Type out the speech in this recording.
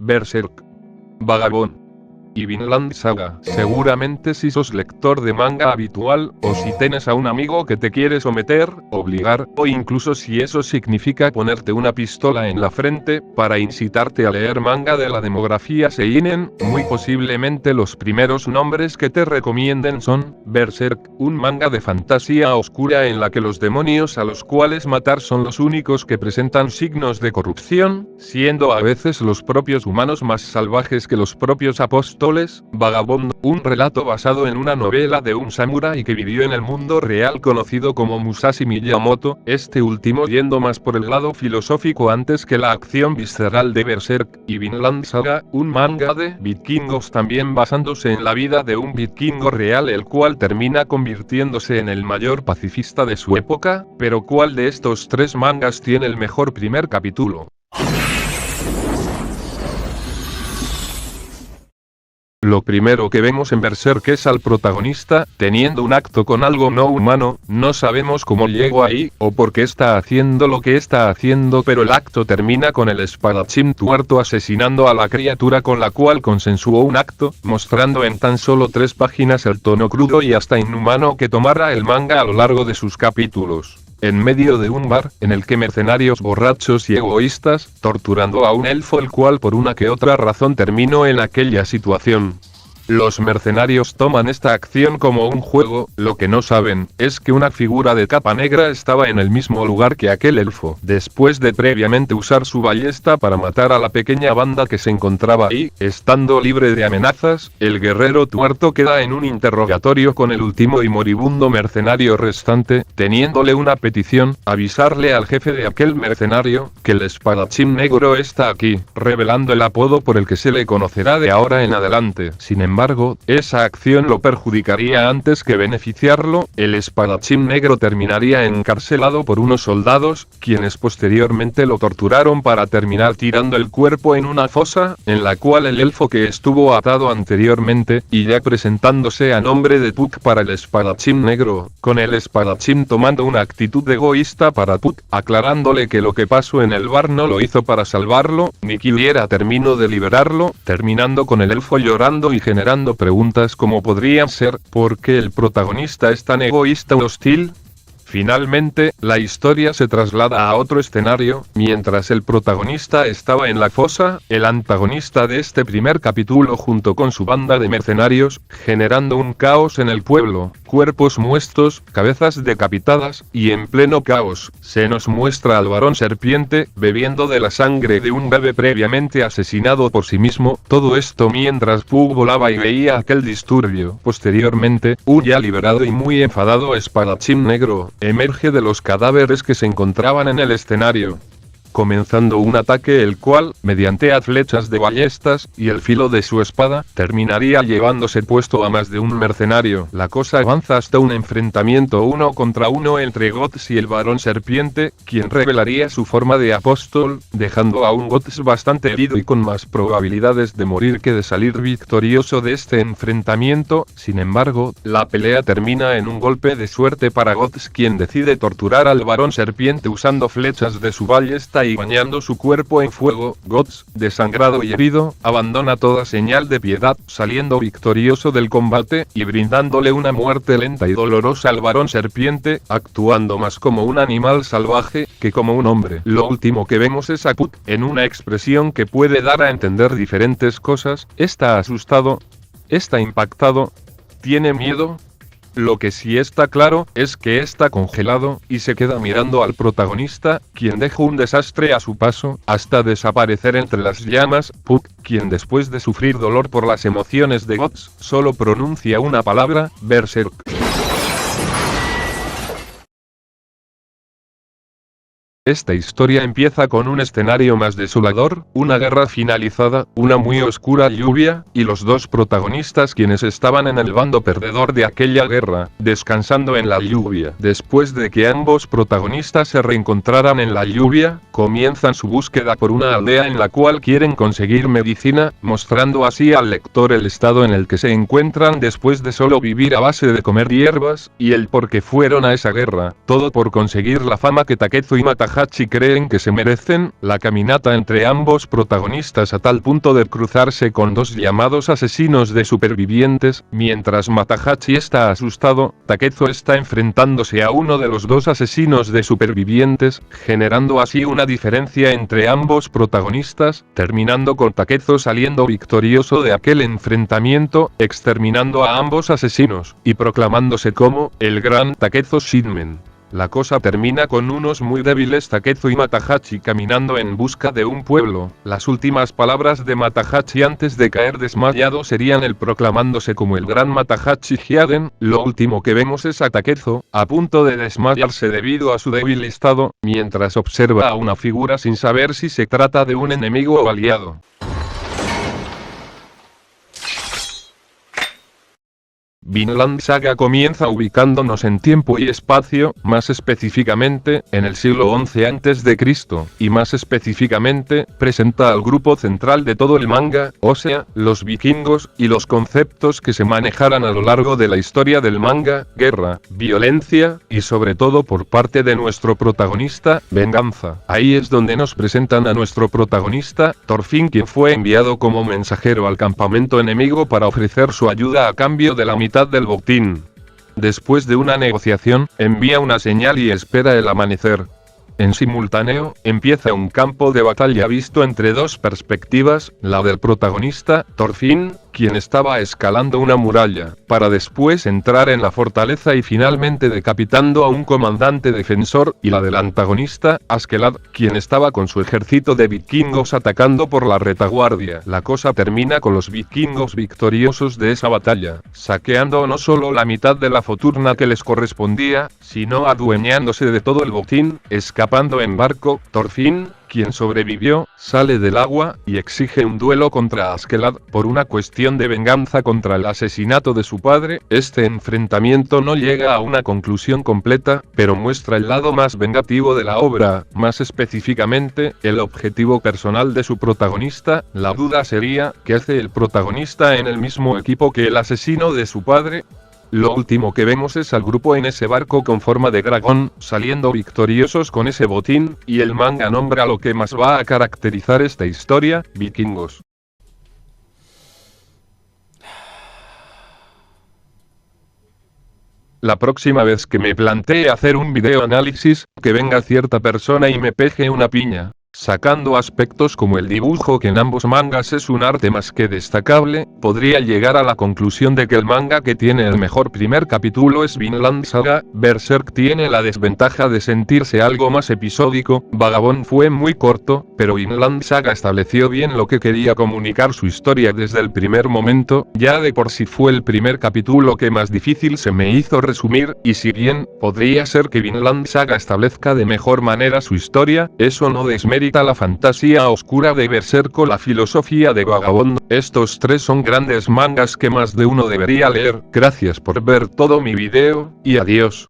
Berserk, Vagabond y Vinland Saga. Seguramente si sos lector de manga habitual, o si tienes a un amigo que te quiere someter, obligar, o incluso si eso significa ponerte una pistola en la frente, para incitarte a leer manga de la demografía seinen, muy posiblemente los primeros nombres que te recomienden son Berserk, un manga de fantasía oscura en la que los demonios a los cuales matar son los únicos que presentan signos de corrupción, siendo a veces los propios humanos más salvajes que los propios apóstoles. Vagabond, un relato basado en una novela de un samurái que vivió en el mundo real conocido como Musashi Miyamoto, este último yendo más por el lado filosófico antes que la acción visceral de Berserk, y Vinland Saga, un manga de vikingos también basándose en la vida de un vikingo real el cual termina convirtiéndose en el mayor pacifista de su época, pero ¿cuál de estos tres mangas tiene el mejor primer capítulo? Lo primero que vemos en Berserk es al protagonista, teniendo un acto con algo no humano, no sabemos cómo llegó ahí, o por qué está haciendo lo que está haciendo, pero el acto termina con el espadachín tuerto asesinando a la criatura con la cual consensuó un acto, mostrando en tan solo 3 páginas el tono crudo y hasta inhumano que tomará el manga a lo largo de sus capítulos. En medio de un bar, en el que mercenarios borrachos y egoístas, torturando a un elfo el cual por una que otra razón terminó en aquella situación. Los mercenarios toman esta acción como un juego, lo que no saben, es que una figura de capa negra estaba en el mismo lugar que aquel elfo. Después de previamente usar su ballesta para matar a la pequeña banda que se encontraba ahí, estando libre de amenazas, el guerrero tuerto queda en un interrogatorio con el último y moribundo mercenario restante, teniéndole una petición, avisarle al jefe de aquel mercenario, que el espadachín negro está aquí, revelando el apodo por el que se le conocerá de ahora en adelante. Sin embargo, esa acción lo perjudicaría antes que beneficiarlo, el espadachín negro terminaría encarcelado por unos soldados, quienes posteriormente lo torturaron para terminar tirando el cuerpo en una fosa, en la cual el elfo que estuvo atado anteriormente, y ya presentándose a nombre de Puck para el espadachín negro, con el espadachín tomando una actitud egoísta para Puck, aclarándole que lo que pasó en el bar no lo hizo para salvarlo, ni quiera terminó de liberarlo, terminando con el elfo llorando y generando preguntas como podrían ser, ¿por qué el protagonista es tan egoísta o hostil? Finalmente, la historia se traslada a otro escenario, mientras el protagonista estaba en la fosa, el antagonista de este primer capítulo junto con su banda de mercenarios, generando un caos en el pueblo, cuerpos muertos, cabezas decapitadas, y en pleno caos, se nos muestra al varón serpiente, bebiendo de la sangre de un bebé previamente asesinado por sí mismo, todo esto mientras Pug volaba y veía aquel disturbio. Posteriormente, un ya liberado y muy enfadado espadachín negro, emerge de los cadáveres que se encontraban en el escenario, comenzando un ataque el cual, mediante flechas de ballestas, y el filo de su espada, terminaría llevándose puesto a más de un mercenario. La cosa avanza hasta un enfrentamiento 1 contra 1 entre Guts y el varón serpiente, quien revelaría su forma de apóstol, dejando a un Guts bastante herido y con más probabilidades de morir que de salir victorioso de este enfrentamiento. Sin embargo, la pelea termina en un golpe de suerte para Guts, quien decide torturar al varón serpiente usando flechas de su ballesta y bañando su cuerpo en fuego. Guts, desangrado y herido, abandona toda señal de piedad, saliendo victorioso del combate, y brindándole una muerte lenta y dolorosa al varón serpiente, actuando más como un animal salvaje, que como un hombre. Lo último que vemos es a Puck, en una expresión que puede dar a entender diferentes cosas, está asustado, está impactado, tiene miedo. Lo que sí está claro, es que está congelado, y se queda mirando al protagonista, quien deja un desastre a su paso, hasta desaparecer entre las llamas. Puck, quien después de sufrir dolor por las emociones de Guts, solo pronuncia una palabra: Berserk. Esta historia empieza con un escenario más desolador, una guerra finalizada, una muy oscura lluvia, y los dos protagonistas quienes estaban en el bando perdedor de aquella guerra, descansando en la lluvia. Después de que ambos protagonistas se reencontraran en la lluvia, comienzan su búsqueda por una aldea en la cual quieren conseguir medicina, mostrando así al lector el estado en el que se encuentran después de solo vivir a base de comer hierbas, y el por qué fueron a esa guerra, todo por conseguir la fama que Takezo y Mataha Matahachi creen que se merecen la caminata entre ambos protagonistas a tal punto de cruzarse con dos llamados asesinos de supervivientes. Mientras Matahachi está asustado, Takezo está enfrentándose a uno de los dos asesinos de supervivientes, generando así una diferencia entre ambos protagonistas, terminando con Takezo saliendo victorioso de aquel enfrentamiento, exterminando a ambos asesinos, y proclamándose como el gran Takezo Shinmen. La cosa termina con unos muy débiles Takezo y Matahachi caminando en busca de un pueblo. Las últimas palabras de Matahachi antes de caer desmayado serían el proclamándose como el gran Matahachi Hyaden. Lo último que vemos es a Takezo, a punto de desmayarse debido a su débil estado, mientras observa a una figura sin saber si se trata de un enemigo o aliado. Vinland Saga comienza ubicándonos en tiempo y espacio, más específicamente, en el siglo XI a.C., y más específicamente, presenta al grupo central de todo el manga, o sea, los vikingos, y los conceptos que se manejaran a lo largo de la historia del manga: guerra, violencia, y sobre todo por parte de nuestro protagonista, venganza. Ahí es donde nos presentan a nuestro protagonista, Thorfinn, quien fue enviado como mensajero al campamento enemigo para ofrecer su ayuda a cambio de la mitad del botín. Después de una negociación, envía una señal y espera el amanecer. En simultáneo, empieza un campo de batalla visto entre dos perspectivas, la del protagonista, Thorfinn, quien estaba escalando una muralla, para después entrar en la fortaleza y finalmente decapitando a un comandante defensor, y la del antagonista, Askeladd, quien estaba con su ejército de vikingos atacando por la retaguardia. La cosa termina con los vikingos victoriosos de esa batalla, saqueando no solo la mitad de la fortuna que les correspondía, sino adueñándose de todo el botín, escapando en barco. Thorfinn, quien sobrevivió, sale del agua, y exige un duelo contra Askeladd, por una cuestión de venganza contra el asesinato de su padre. Este enfrentamiento no llega a una conclusión completa, pero muestra el lado más vengativo de la obra, más específicamente, el objetivo personal de su protagonista. La duda sería, ¿qué hace el protagonista en el mismo equipo que el asesino de su padre? Lo último que vemos es al grupo en ese barco con forma de dragón, saliendo victoriosos con ese botín, y el manga nombra lo que más va a caracterizar esta historia: vikingos. La próxima vez que me plantee hacer un video análisis, que venga cierta persona y me peje una piña, sacando aspectos como el dibujo, que en ambos mangas es un arte más que destacable, podría llegar a la conclusión de que el manga que tiene el mejor primer capítulo es Vinland Saga. Berserk tiene la desventaja de sentirse algo más episódico. Vagabond fue muy corto, pero Vinland Saga estableció bien lo que quería comunicar su historia desde el primer momento. Ya de por sí fue el primer capítulo que más difícil se me hizo resumir, y si bien podría ser que Vinland Saga establezca de mejor manera su historia, eso no desmerita la fantasía oscura de Berserk o la filosofía de Vagabond. Estos tres son grandes mangas que más de uno debería leer. Gracias por ver todo mi video, y adiós.